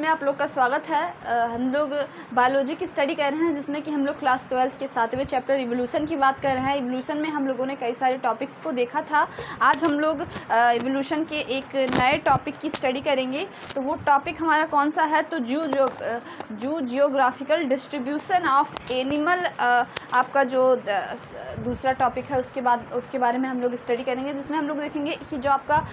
में आप लोग का स्वागत है। हम लोग बायोलॉजी की स्टडी कर रहे हैं, जिसमें कि हम लोग क्लास 12 के 7वें चैप्टर इवोल्यूशन की बात कर रहे हैं। इवोल्यूशन में हम लोगों ने कई सारे टॉपिक्स को देखा था। आज हम लोग इवोल्यूशन के एक नए टॉपिक की स्टडी करेंगे। तो वो टॉपिक हमारा कौन सा है? तो जू जियोग्राफिकल डिस्ट्रीब्यूशन ऑफ एनिमल आपका जो दूसरा टॉपिक है, उसके बारे में हम लोग स्टडी करेंगे, जिसमें हम लोग देखेंगे कि जो आपका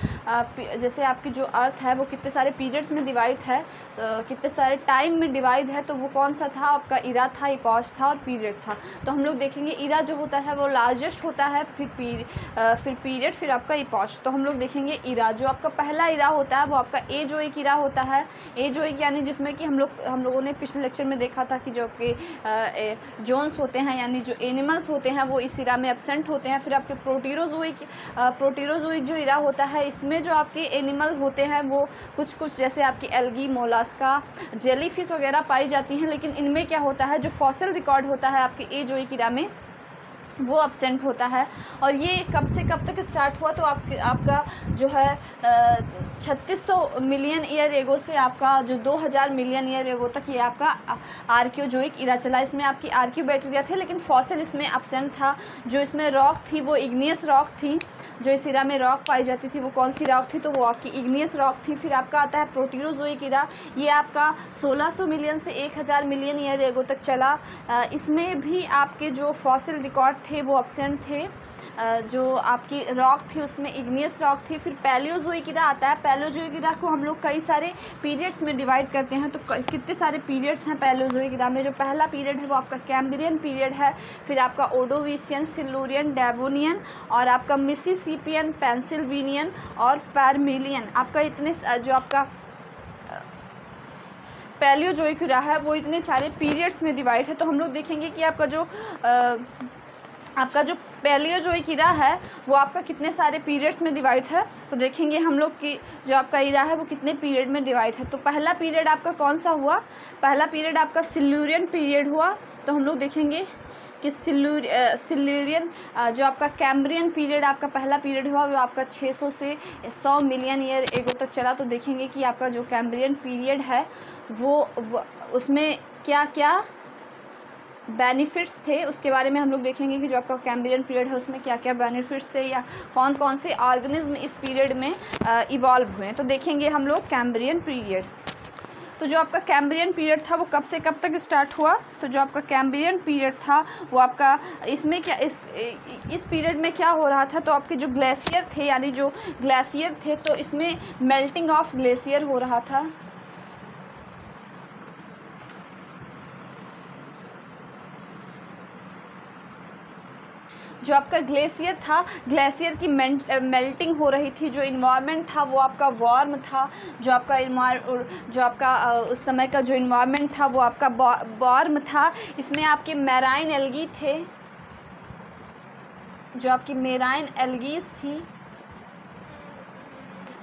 जैसे आपकी जो अर्थ है वो कितने सारे पीरियड्स में डिवाइड है, कितने सारे टाइम में डिवाइड है। तो वो कौन सा था? आपका इरा था, इपॉच था और पीरियड था। तो हम लोग देखेंगे इरा जो होता है वो लार्जेस्ट होता है, फिर पीरियड, फिर आपका इपॉच। तो हम लोग देखेंगे इरा, जो आपका पहला इरा होता है वो आपका एजोइक इरा होता है। एजोइक यानी जिसमें कि हम लोगों ने पिछले लेक्चर में देखा था कि जो आपके जोन्स होते हैं यानी जो एनिमल्स होते हैं वो इस इरा में एब्सेंट होते हैं। फिर आपके प्रोटीरोजोइक जो इरा होता है, इसमें जो आपके एनिमल होते हैं वो कुछ जैसे आपकी एल्गी, मोलास्का, जेलीफिश वगैरह पाई जाती हैं। लेकिन इनमें क्या होता है, जो फॉसिल रिकॉर्ड होता है आपके एजोइक इरा में वो एब्सेंट होता है। और ये कब से कब तक स्टार्ट हुआ? तो आपका जो है 3600 मिलियन ईयर एगो से आपका जो 2000 मिलियन ईयर एगो तक ये आपका आर्कियोजोइक इरा चला। इसमें आपकी आर्कियोबैक्टीरिया थे, लेकिन फॉसिल इसमें एब्सेंट था। जो इसमें रॉक थी वो इग्नियस रॉक थी। जो इस इरा में रॉक पाई जाती थी वो कौन सी रॉक थी? तो वो आपकी इग्नियस रॉक थी। फिर आपका आता है प्रोटीरोजोइक इरा। ये आपका 1600 मिलियन से 1000 मिलियन ईयर एगो तक चला। इसमें भी आपके जो फॉसिल रिकॉर्ड थे वो एब्सेंट थे। जो आपकी रॉक थी उसमें इग्नियस रॉक थी। फिर पैलियोजोइक इरा आता है। पैलियोजोइक इरा को हम लोग कई सारे पीरियड्स में डिवाइड करते हैं। तो कितने सारे पीरियड्स हैं पैलियोजोइक इरा में? जो पहला पीरियड है वो आपका कैम्ब्रियन पीरियड है। फिर आपका ओडोविशियन, सिल्यूरियन, डेवोनियन और आपका मिसिसिपियन, पेंसिल्वेनियन और परमिलियन। आपका इतने जो आपका पैलियोजोइक इरा है वो इतने सारे पीरियड्स में डिवाइड है। तो हम लोग देखेंगे कि आपका जो पैलियोजोइक इरा है वो आपका कितने सारे पीरियड्स में डिवाइड है। तो देखेंगे हम लोग कि जो आपका इरा है वो कितने पीरियड में डिवाइड है। तो पहला पीरियड आपका कौन सा हुआ? पहला पीरियड आपका सिल्यूरियन पीरियड हुआ। तो हम लोग देखेंगे कि सिल्यूरियन जो आपका कैम्ब्रियन पीरियड आपका पहला पीरियड हुआ वो आपका 600 से 100 मिलियन ईयर एगो तक चला। तो देखेंगे कि आपका जो कैम्ब्रियन पीरियड है वो उसमें क्या क्या बेनिफिट्स थे उसके बारे में हम लोग देखेंगे कि जो आपका कैम्ब्रियन पीरियड है उसमें क्या क्या बेनिफिट्स थे या कौन कौन से ऑर्गेनिज्म इस पीरियड में इवॉल्व हुए। तो देखेंगे हम लोग कैम्ब्रियन पीरियड। तो जो आपका कैम्ब्रियन पीरियड था वो कब से कब तक स्टार्ट हुआ? तो जो आपका कैम्ब्रियन पीरियड था वो आपका इसमें क्या इस पीरियड में क्या हो रहा था? तो आपके जो ग्लेशियर थे यानी जो ग्लेशियर थे तो इसमें मेल्टिंग ऑफ ग्लेशियर हो रहा था। जो आपका ग्लेशियर था, ग्लेशियर की मेल्टिंग हो रही थी। जो इन्वायरमेंट था वो आपका वार्म था। जो आपका उस समय का जो इन्वायरमेंट था वो आपका वार्म था। इसमें आपके मैराइन एल्गी थे। जो आपकी मैराइन एल्गीज थी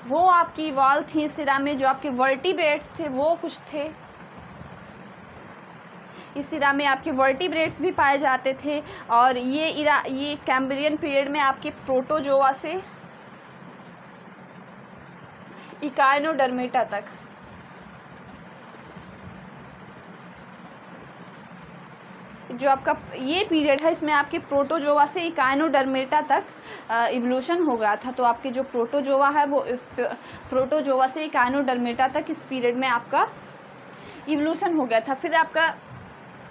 वो आपकी इवॉल्व थी इस इरा में। जो आपके वर्टिब्रेट्स थे वो कुछ थे। इस इरा में आपके वर्टिब्रेट्स भी पाए जाते थे। और ये कैम्ब्रियन पीरियड में आपके प्रोटोजोआ से इकाइनोडर्मेटा तक, जो आपका ये पीरियड है इसमें आपके प्रोटोजोआ से इकाइनोडर्मेटा तक इवोल्यूशन हो गया था। तो आपके जो प्रोटोजोआ है वो प्रोटोजोआ से इकाइनोडर्मेटा तक इस पीरियड में आपका इवोल्यूशन हो गया था। फिर आपका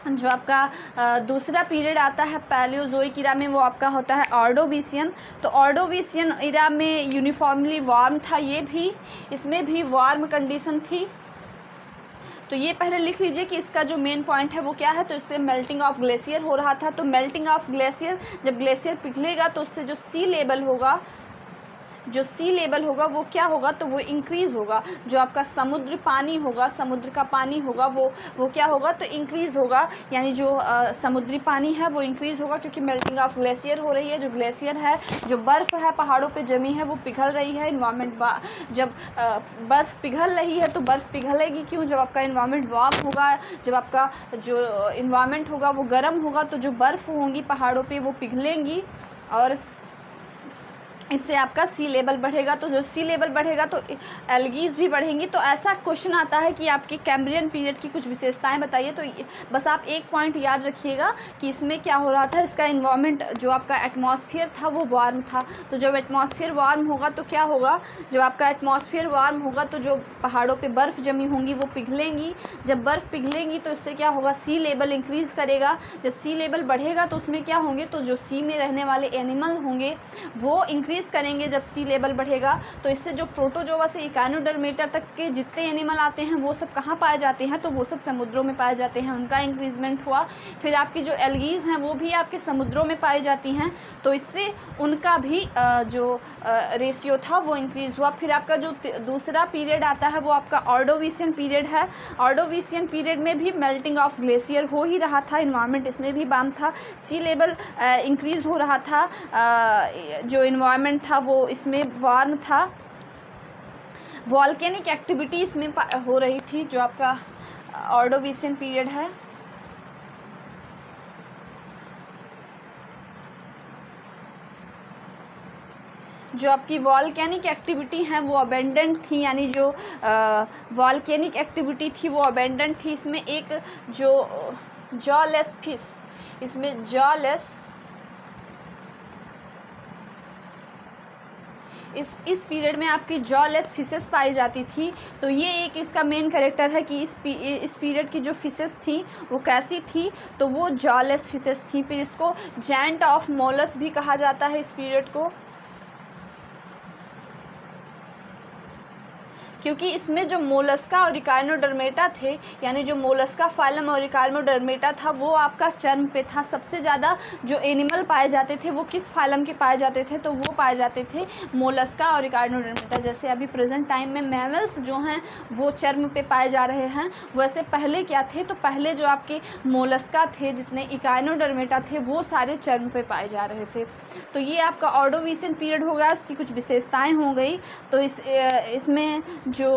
जो आपका दूसरा पीरियड आता है पैलियोजोइक इरा में वो आपका होता है ऑर्डोविशियन। तो ऑर्डोविशियन इरा में यूनिफॉर्मली वार्म था। इसमें भी वार्म कंडीशन थी। तो ये पहले लिख लीजिए कि इसका जो मेन पॉइंट है वो क्या है। तो इससे मेल्टिंग ऑफ ग्लेशियर हो रहा था। तो मेल्टिंग ऑफ ग्लेशियर, जब ग्लेशियर पिघलेगा तो उससे जो सी लेवल होगा वो क्या होगा? तो वो इंक्रीज़ होगा। जो आपका समुद्र का पानी होगा वो क्या होगा? तो इंक्रीज़ होगा। यानी जो समुद्री पानी है वो इंक्रीज़ होगा, क्योंकि मेल्टिंग ऑफ ग्लेशियर हो रही है। जो ग्लेशियर है, जो बर्फ़ है पहाड़ों पे जमी है वो पिघल रही है। जब बर्फ़ पिघल रही है तो बर्फ़ पिघलेगी क्यों? जब आपका इन्वायरमेंट वार्म होगा, जब आपका जो इन्वायरमेंट होगा वो गर्म होगा तो जो बर्फ़ होंगी पहाड़ों पे वो पिघलेंगी। और इससे आपका सी लेवल बढ़ेगा। तो जो सी लेवल बढ़ेगा तो एल्गीज भी बढ़ेंगी। तो ऐसा क्वेश्चन आता है कि आपके कैम्ब्रियन पीरियड की कुछ विशेषताएं बताइए। तो बस आप एक पॉइंट याद रखिएगा कि इसमें क्या हो रहा था, इसका इन्वायरमेंट जो आपका एटमॉस्फेयर था वो वार्म था। तो जब एटमॉस्फेयर वार्म होगा तो क्या होगा, जब आपका एटमॉस्फेयर वार्म होगा तो जो पहाड़ों पर बर्फ़ जमी होंगी वो पिघलेंगी। जब बर्फ़ पिघलेंगी तो इससे क्या होगा, सी लेवल इंक्रीज़ करेगा। जब सी लेवल बढ़ेगा तो उसमें क्या होंगे, तो जो सी में रहने वाले एनिमल होंगे वो इंक्रीज़ करेंगे जब सी लेवल बढ़ेगा। तो इससे जो प्रोटोजोआ से इकानोडर्मेटा तक के जितने एनिमल आते हैं वो सब कहाँ पाए जाते हैं, तो वो सब समुद्रों में पाए जाते हैं, उनका इंक्रीजमेंट हुआ। फिर आपकी जो एल्गीज हैं वो भी आपके समुद्रों में पाई जाती हैं, तो इससे उनका भी जो रेशियो था वो इंक्रीज़ हुआ। फिर आपका जो दूसरा पीरियड आता है वो आपका ऑर्डोविशियन पीरियड है। ऑर्डोविशियन पीरियड में भी मेल्टिंग ऑफ ग्लेशियर हो ही रहा था, इन्वायरमेंट इसमें भी वार्म था, सी लेवल इंक्रीज़ हो रहा था, जो इन्वायरमेंट था वो इसमें वार्म था। वॉल्केनिक एक्टिविटी इसमें हो रही थी, जो आपका ऑर्डोविशियन पीरियड है। जो आपकी वॉल्केनिक एक्टिविटी हैं वो अबेंडेंट थी, यानी जो वॉल्केनिक एक्टिविटी थी वो अबेंडेंट थी। इसमें एक जो जॉलेस फिश, इसमें जॉलेस इस पीरियड में आपकी जॉलेस फिशेस पाई जाती थी। तो ये एक इसका मेन कैरेक्टर है कि इस पीरियड की जो फिशेस थी वो कैसी थी, तो वो जॉलेस फिशेस थी। फिर इसको जायंट ऑफ मोलस भी कहा जाता है इस पीरियड को, क्योंकि इसमें जो मोलस्का और इकाइनोडर्मेटा थे, यानी जो मोलस्का फाइलम और इकाइनोडर्मेटा था वो आपका चर्म पे था। सबसे ज़्यादा जो एनिमल पाए जाते थे वो किस फाइलम के पाए जाते थे, तो वो पाए जाते थे मोलस्का और इकाइनोडर्मेटा। जैसे अभी प्रेजेंट टाइम में मैमल्स जो हैं वो चर्म पे पाए जा रहे हैं, वैसे पहले क्या थे, तो पहले जो आपके मोलस्का थे, जितने इकाइनोडर्मेटा थे, वो सारे चर्म पे पाए जा रहे थे। तो ये आपका ऑर्डोविशियन पीरियड हो गया, इसकी कुछ विशेषताएँ हो गई। तो इसमें जो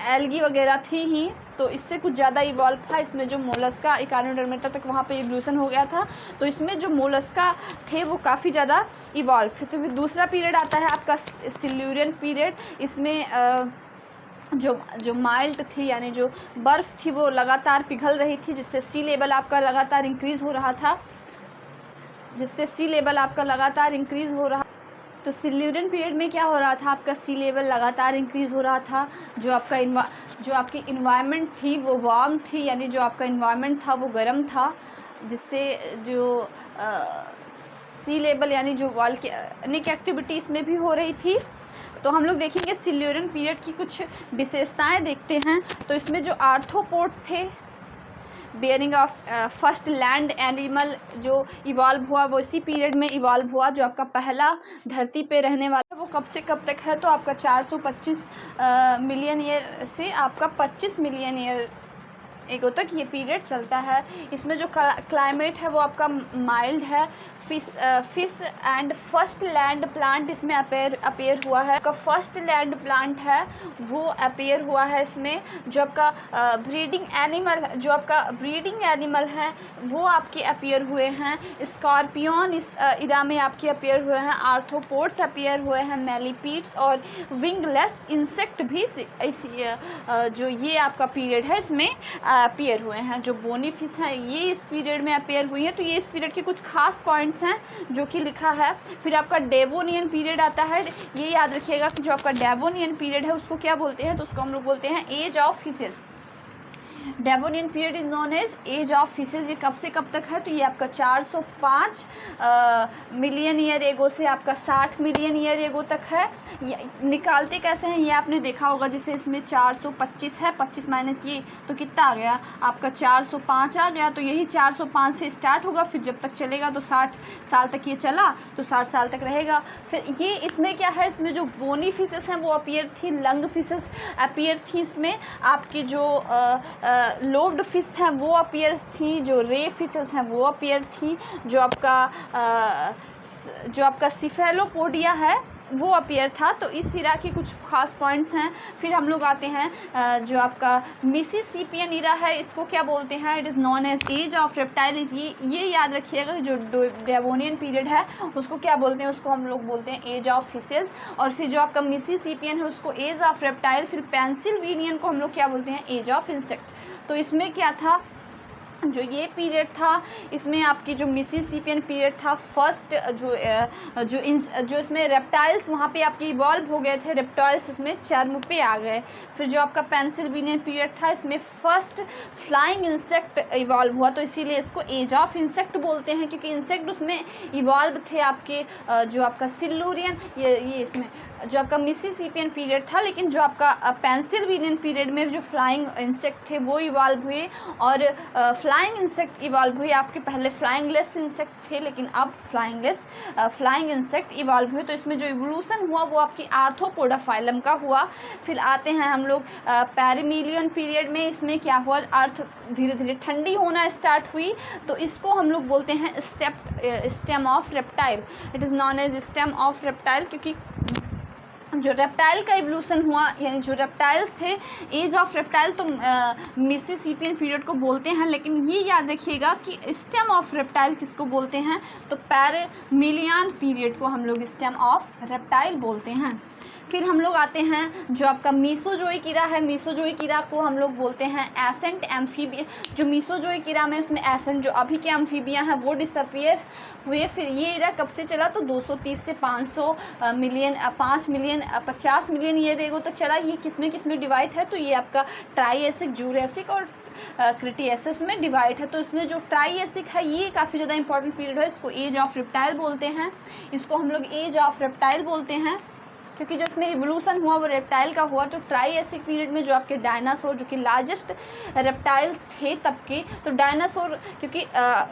एल्गी वगैरह थी ही, तो इससे कुछ ज़्यादा इवॉल्व था। इसमें जो मोलस्का इकाइनोडर्मेटा तक वहाँ पे इवोल्यूशन हो गया था, तो इसमें जो मोलस्का थे वो काफ़ी ज़्यादा इवॉल्व। फिर दूसरा पीरियड आता है आपका सिल्यूरियन पीरियड। इसमें जो माइल्ट थी, यानी जो बर्फ़ थी वो लगातार पिघल रही थी, जिससे सी लेवल आपका लगातार इंक्रीज़ हो रहा था, तो सिल्यूरियन पीरियड में क्या हो रहा था, आपका सी लेवल लगातार इंक्रीज़ हो रहा था। जो आपकी इन्वायरमेंट थी वो वार्म थी, यानी जो आपका इन्वायरमेंट था वो गर्म था, जिससे जो सी लेवल यानी जो वॉल्केनिक एक्टिविटी इसमें भी हो रही थी। तो हम लोग देखेंगे सिल्यूरियन पीरियड की कुछ विशेषताएं देखते हैं। तो इसमें जो आर्थ्रोपोड थे, bearing of first land animal जो इवॉल्व हुआ वो इसी पीरियड में इवॉल्व हुआ। जो आपका पहला धरती पे रहने वाला वो कब से कब तक है, तो आपका 425 मिलियन ईयर से आपका 25 मिलियन ईयर एगो तक ये पीरियड चलता है। इसमें जो क्लाइमेट है वो आपका माइल्ड है। Fish and first land plant इसमें अपेयर हुआ है। आपका फर्स्ट लैंड प्लांट है वो अपेयर हुआ है इसमें। जो आपका ब्रीडिंग एनिमल है वो आपके अपेयर हुए हैं। स्कॉर्पियन इस इरा में आपके अपेयर हुए हैं। आर्थ्रोपोड्स अपेयर हुए हैं। मेलिपीड्स और विंगलेस इंसेक्ट भी जो ये आपका पीरियड है इसमें अपेयर हुए हैं। जो बोनी फिश हैं ये इस पीरियड में अपेयर हुई हैं। तो ये इस पीरियड के कुछ खास पॉइंट्स हैं जो कि लिखा है। फिर आपका डेवोनियन पीरियड आता है। ये याद रखिएगा कि जो आपका डेवोनियन पीरियड है उसको क्या बोलते हैं, तो उसको हम लोग बोलते हैं age of fishes. Devonian period is known as age of fishes. ये कब से कब तक है, तो ये आपका 405 मिलियन ईयर एगो से आपका 60 मिलियन ईयर एगो तक है। निकालते कैसे हैं ये आपने देखा होगा। जैसे इसमें 425 है, 25 माइनस ये तो कितना आ गया आपका 405 आ गया। तो यही 405 से स्टार्ट होगा, फिर जब तक चलेगा तो 60 साल तक ये चला तो 60 साल तक रहेगा। फिर ये इसमें क्या है, इसमें जो बोनी फिशेस हैं वो अपियर थी। लंग फिशेस अपियर थी। इसमें आपकी जो लोब्ड फिश हैं वो अपियर थी। जो रे फिशेस हैं वो अपियर थी। जो आपका सिफेलोपोडिया है वो अपीयर था। तो इस इरा के कुछ खास पॉइंट्स हैं। फिर हम लोग आते हैं जो आपका मिसिसिपियन इरा है, इसको क्या बोलते हैं, it is known as age of reptile. ये याद रखिएगा, जो डेवोनियन पीरियड है उसको क्या बोलते हैं, उसको हम लोग बोलते हैं एज ऑफ फिशेस। और फिर जो आपका मिसिसिपियन है उसको एज ऑफ रेप्टाइल। फिर पेंसिल्वेनियन को हम लोग क्या बोलते हैं, एज ऑफ इंसेक्ट। तो इसमें क्या था, जो ये पीरियड था इसमें आपकी जो मिसिसिपियन पीरियड था, फर्स्ट जो इसमें रेप्टाइल्स वहाँ पे आपके इवॉल्व हो गए थे, रेप्टाइल्स इसमें चर्म पे आ गए। फिर जो आपका पेंसिल्वेनियन पीरियड था इसमें फर्स्ट फ्लाइंग इंसेक्ट इवॉल्व हुआ, तो इसीलिए इसको एज ऑफ इंसेक्ट बोलते हैं, क्योंकि इंसेक्ट उसमें इवॉल्व थे आपके जो आपका सिल्लूरियन ये इसमें जो आपका मिसिसिपियन पीरियड था। लेकिन जो आपका पेंसिल्वेनियन पीरियड में जो फ्लाइंग इंसेक्ट थे वो इवॉल्व हुए, और फ्लाइंग इंसेक्ट इवॉल्व हुए। आपके पहले फ्लाइंगलेस इंसेक्ट थे, लेकिन अब फ्लाइंग इंसेक्ट इवॉल्व हुए। तो इसमें जो इवोल्यूशन हुआ वो आपकी आर्थ्रोपोडा फाइलम का हुआ। फिर आते हैं हम लोग पेरिमीलियन पीरियड में, इसमें क्या हुआ, अर्थ धीरे धीरे ठंडी होना स्टार्ट हुई, तो इसको हम लोग बोलते हैं stem of reptile. It is known as stem of reptile, क्योंकि जो रेप्टाइल का इवोल्यूशन हुआ, यानी जो रेप्टाइल्स थे, एज ऑफ रेप्टाइल, तो मिसिसिपियन पीरियड को बोलते हैं। लेकिन ये याद रखिएगा कि स्टेम ऑफ रेप्टाइल किसको बोलते हैं, तो पेरिमिलियन पीरियड को हम लोग स्टेम ऑफ रेप्टाइल बोलते हैं। फिर हम लोग आते हैं जो आपका मीसोजोइक इरा है, मीसोजोइक इरा को हम लोग बोलते हैं एसेंट एम्फीबिया। जो मीसोजोइक इरा में उसमें एसेंट जो अभी के एम्फीबिया हैं वो डिसअपियर हुए। फिर ये इरा कब से चला, तो 230 से 500 million 5 million 50 million year ago तक चला। ये किसमें डिवाइड है, तो ये आपका ट्राइएसिक, जूरेसिक और क्रिटियसिस में डिवाइड है। तो इसमें जो ट्राइएसिक है ये काफ़ी ज़्यादा इंपॉर्टेंट पीरियड है, इसको एज ऑफ रेप्टाइल बोलते हैं। इसको हम लोग एज ऑफ रेप्टाइल बोलते हैं क्योंकि जो इसमें इवोल्यूशन हुआ वो रेप्टाइल का हुआ। तो ट्राइएसिक पीरियड में जो आपके डायनासोर, जो कि लार्जेस्ट रेप्टाइल थे तब के, तो डायनासोर क्योंकि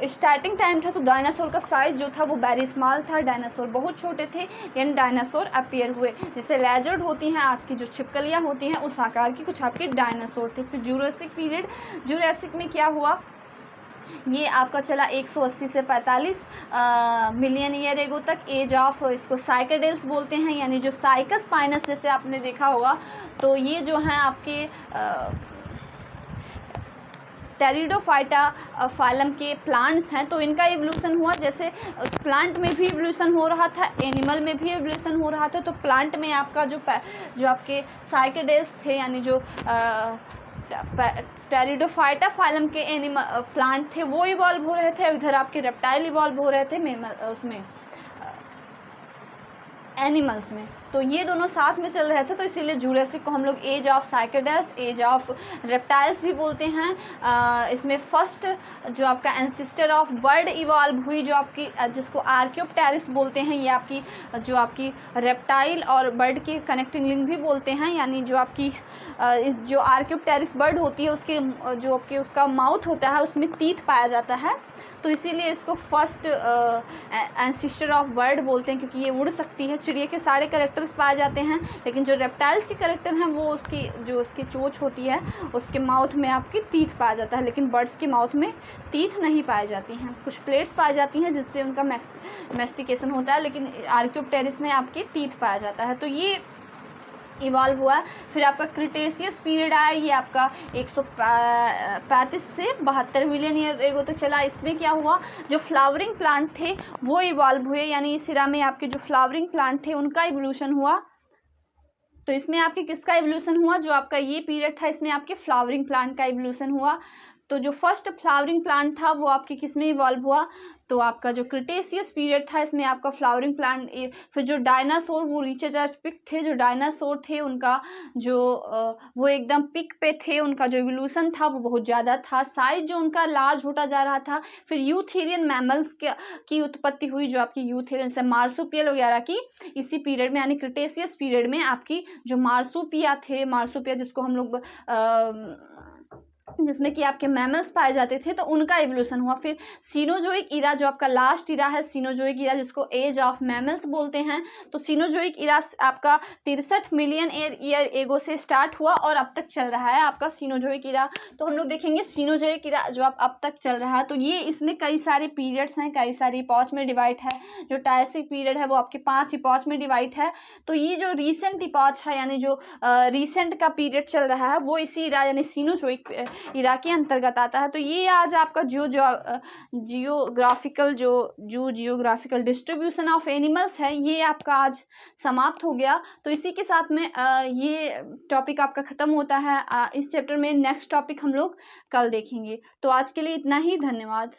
स्टार्टिंग टाइम था तो डायनासोर का साइज़ जो था वो वेरी स्मॉल था, डायनासोर बहुत छोटे थे, यानी डायनासोर अपीयर हुए। जैसे लेजर्ड होती हैं आज की, जो छिपकलियाँ होती हैं, उस आकार की कुछ आपके डायनासोर थे। फिर जूरासिक पीरियड, जूरासिक में क्या हुआ, ये आपका चला 180 से 45 मिलियन ईयर एगो तक, एज ऑफ, इसको साइकेडेल्स बोलते हैं, यानी जो साइकस पाइनस जैसे आपने देखा होगा, तो ये जो हैं आपके टेरिडोफाइटा फाइलम के प्लांट्स हैं। तो इनका इवोल्यूशन हुआ, जैसे उस प्लांट में भी इवोल्यूशन हो रहा था, एनिमल में भी इवोल्यूशन हो रहा था। तो प्लांट में आपका जो आपके साइकेडेल्स थे, यानी जो टेरिडोफाइटा फाइलम के एनिमल प्लांट थे वो इवॉल्व हो रहे थे, उधर आपके रेप्टाइल इवॉल्व हो रहे थे उसमें एनिमल्स में। तो ये दोनों साथ में चल रहे थे, तो इसीलिए जूरासिक को हम लोग age of psychedelics, age of reptiles भी बोलते हैं। इसमें फर्स्ट जो आपका एंसिस्टर ऑफ बर्ड इवॉल्व हुई, जो आपकी जिसको आर्कियोप्टेरिस बोलते हैं, ये आपकी जो आपकी रेप्टाइल और बर्ड के कनेक्टिंग लिंक भी बोलते हैं। यानी जो आपकी इस जो आर्कियोप्टेरिस बर्ड होती है उसके जो आपके उसका माउथ होता है उसमें टीथ पाया जाता है, तो इसीलिए इसको फर्स्ट एंसिस्टर ऑफ बर्ड बोलते हैं, क्योंकि ये उड़ सकती है। चिड़िया के सारे कैरेक्टर्स पाए जाते हैं, लेकिन जो रेप्टाइल्स के कैरेक्टर हैं वो उसकी चोंच होती है, उसके माउथ में आपकी टीथ पाया जाता है, लेकिन बर्ड्स के माउथ में टीथ नहीं पाई जाती हैं। कुछ प्लेट्स पाई जाती हैं जिससे उनका मैस्टिकेशन होता है, लेकिन आर्कियोप्टेरिस में आपके टीथ पाया जाता है। तो ये इवॉल्व हुआ। फिर आपका क्रिटेशियस पीरियड आया, ये आपका 135 से 72 मिलियन ईयर एगो तक चला। इसमें क्या हुआ, जो फ्लावरिंग प्लांट थे वो इवॉल्व हुए, यानी इस इरा में आपके जो फ्लावरिंग प्लांट थे उनका इवोल्यूशन हुआ। तो इसमें आपके किसका इवोल्यूशन हुआ, जो आपका ये पीरियड था इसमें आपके फ्लावरिंग प्लांट का इवोल्यूशन हुआ। तो जो फर्स्ट फ्लावरिंग प्लांट था वो आपके किस में इवॉल्व हुआ, तो आपका जो क्रिटेशियस पीरियड था इसमें आपका फ्लावरिंग प्लांट। फिर जो डायनासोर वो रीचेज एज पिक थे, जो डायनासोर थे उनका जो वो एकदम पिक पे थे, उनका जो इवोल्यूशन था वो बहुत ज़्यादा था, साइज जो उनका लार्ज होता जा रहा था। फिर यूथेरियन मैमल्स की उत्पत्ति हुई, जो आपकी यूथेरियन से मार्सुपियल वगैरह की इसी पीरियड में, यानी क्रिटेशियस पीरियड में आपकी जो मार्सुपिया थे, मार्सुपिया जिसको हम लोग जिसमें कि आपके मैमल्स पाए जाते थे, तो उनका इवोल्यूशन हुआ। फिर सीनोजोइक इरा जो आपका लास्ट इरा है, सीनोजोइक इरा जिसको एज ऑफ मैमल्स बोलते हैं, तो सीनोजोइक इरा आपका 63 मिलियन ईयर एगो से स्टार्ट हुआ और अब तक चल रहा है आपका सीनोजोइक इरा। तो हम लोग देखेंगे सीनोजोइक इरा जो अब तक चल रहा है, तो ये इसमें कई सारे पीरियड्स हैं, कई सारी इपॉच में डिवाइड है। जो ट्रायसिक पीरियड है वो आपके 5 इपॉच में डिवाइड है। तो ये जो रिसेंट इपॉच है, यानी जो रिसेंट का पीरियड चल रहा है, वो इसी इरा यानी सीनोजोइक इरा के अंतर्गत आता है। तो ये आज आपका जियोग्राफिकल डिस्ट्रीब्यूशन ऑफ एनिमल्स है, ये आपका आज समाप्त हो गया। तो इसी के साथ में ये टॉपिक आपका ख़त्म होता है। इस चैप्टर में नेक्स्ट टॉपिक हम लोग कल देखेंगे। तो आज के लिए इतना ही, धन्यवाद।